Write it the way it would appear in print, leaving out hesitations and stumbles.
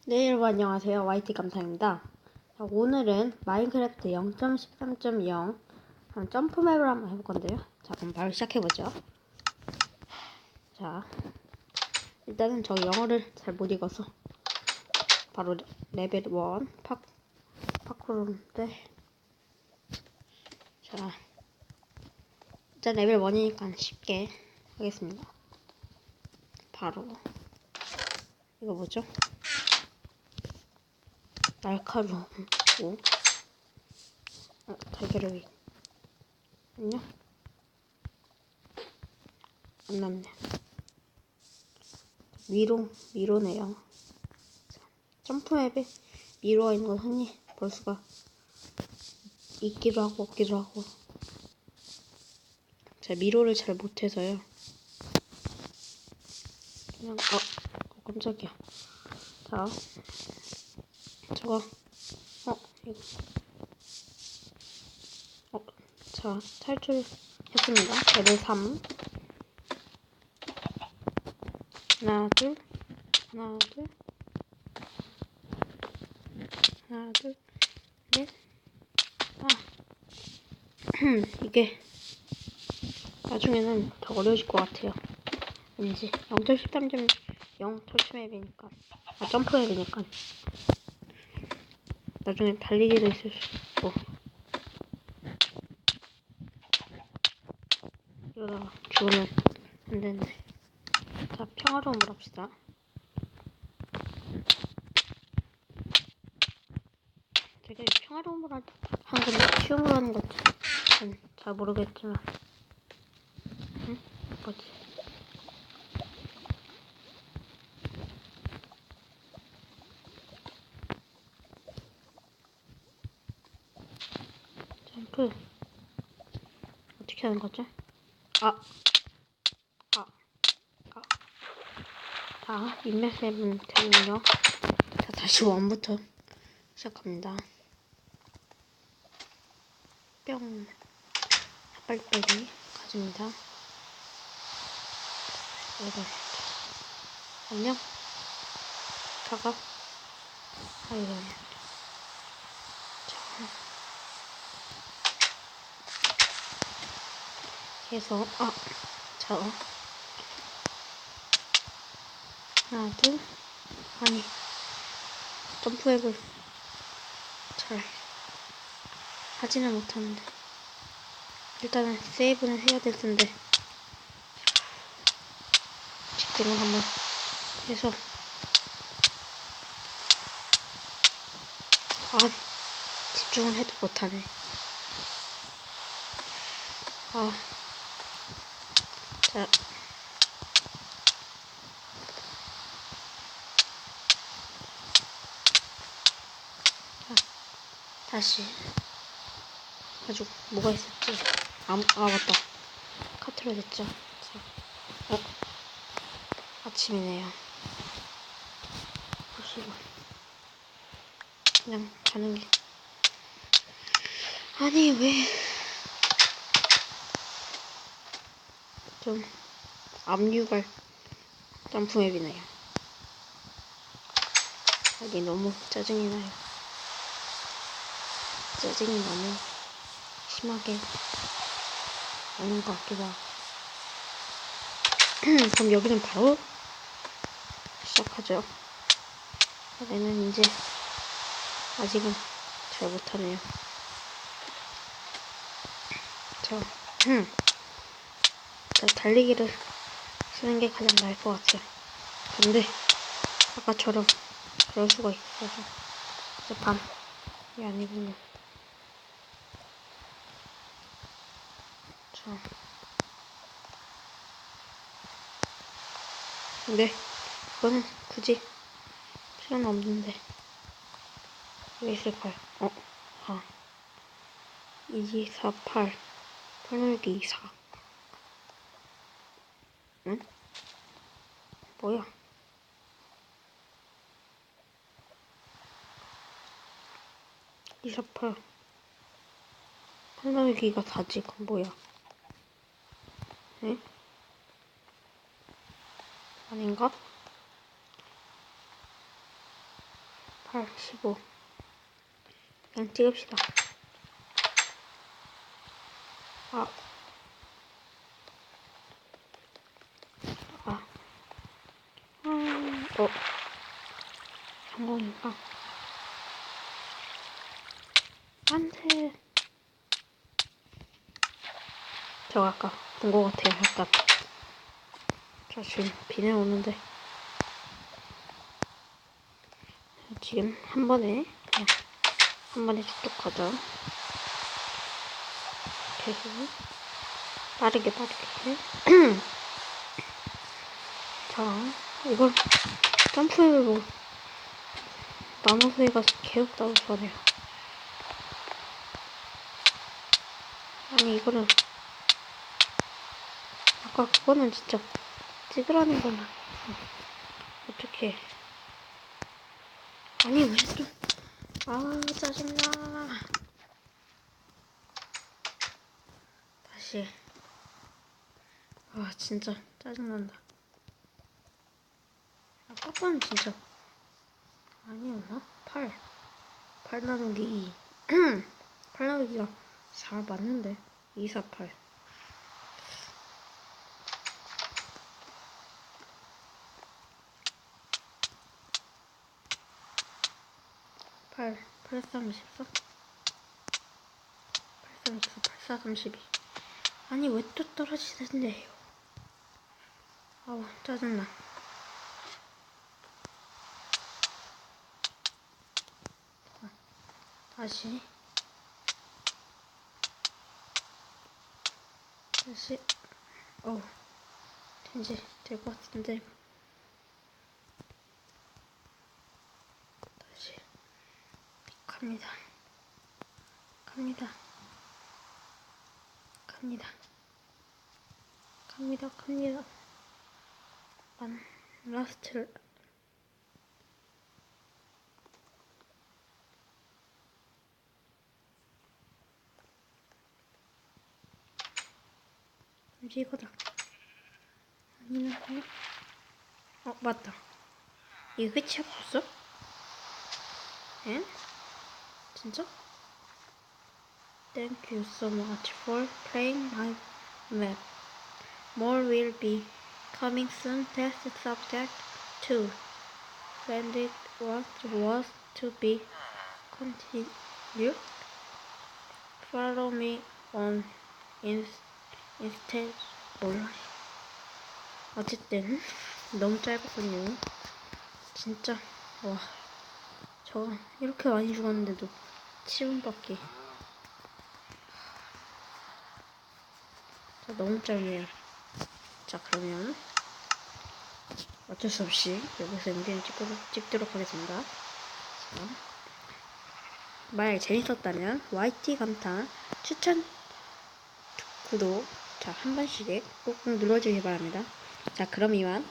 네, 여러분 안녕하세요. YT 감상입니다. 자, 오늘은 마인크래프트 0.13.0 점프맵을 한번 해볼 건데요. 자, 그럼 바로 시작해보죠. 자, 일단은 저 영어를 잘 못 읽어서 바로 레벨 1 파쿠르인데, 자, 일단 레벨 1이니까 쉽게 하겠습니다. 바로 이거 뭐죠? 날카로우고 달걀이 있군요. 안 남네. 미로네요. 점프맵에 미로가 있는 걸 흔히 볼 수가 있기도 하고 없기도 하고. 제가 미로를 잘 못해서요. 그냥 깜짝이야. 자, 저거 이거 자, 탈출했습니다. 레벨 3. 하나 둘 하나 둘 하나 둘 넷. 이게 나중에는 더 어려워질 것 같아요. 왠지 0.13.0 탈출맵이니까 점프맵이니까 나중에 달리기도 있을 수 있고. 이러다가 죽으면 안 되는데. 자, 평화로움을 합시다. 제가 평화로움을 하는 건지 쉬움으로 하는 건지 잘 모르겠지만 뭐지? 점프 어떻게 하는 거지? 자, 인맥세븐 되군요. 자, 다시 원부터 시작합니다. 뿅. 빨리빨리 가집니다. 여덟. 안녕. 가가. 아이고. 자. 해서 자. 하나, 둘. 아니. 점프앱을 잘 하지는 못하는데. 일단은 세이브는 해야 될 텐데. 집중을 한번 해서. 집중을 해도 못하네. 자. 다시. 가지고 뭐가 있었지? 맞다. 카트로 됐죠. 자. 아침이네요. 보시고. 그냥 가는 게. 아니, 왜. 좀 압류갈 점프맵이네요. 여기 너무 짜증이 나요. 짜증이 너무 심하게 오는 것 같기도 하고. 그럼 여기는 바로 시작하죠. 얘는 이제 아직은 잘 못하네요. 자, 달리기를 쓰는 게 가장 나을 것 같아요. 근데 아까처럼 그럴 수가 있어서 이제 밤이 아니군요. 자, 근데 이거는 굳이 필요는 없는데 왜 있을까요? 2248 8 24. 응? 뭐야? 248 8 4지. 그건 뭐야? 응? 아닌가? 8, 15. 그냥 찍읍시다. 아. 성공인가? 안 돼. 저 아까 본 것 같아요, 약간. 저 지금 비는 오는데. 지금 한 번에, 그냥 한 번에 쭉쭉 가자. 계속. 빠르게. 자, 이걸 점프로 나눠서 해가지고 계속 따라줘야 돼요. 아니, 이거는 아까 그거는 진짜 찍으라는 거는 어떻게? 아니 왜 또? 아 짜증나. 다시. 아 진짜 짜증난다. 아까 거는 진짜 아니었나? 8 나누기 2. 8 나누기가 4 맞는데 2, 4, 8. 8, 8, 3, 14? 8, 3, 14, 8, 4, 32. 아니 왜 또 떨어지는데요? 아우 짜증나. 다시. 이제 될 것 같은데. 다시. 갑니다. 라스트를. 이거다. 아니면 맞다. 이거 끝이야 벌써? 에? 진짜? Thank you so much for playing my map. More will be coming soon. Test subject 2. When it was to be continued. Follow me on instead. 몰라. 어쨌든 너무 짧았군요. 진짜 와, 저 이렇게 많이 죽었는데도 7분밖에. 너무 짧네요. 자 그러면 어쩔 수 없이 여기서 엔딩을 찍도록 하겠습니다. 자, 만약에 재밌었다면 YT 감탄 추천 구독 한 번씩 꼭 눌러주시기 바랍니다. 자 그럼 이만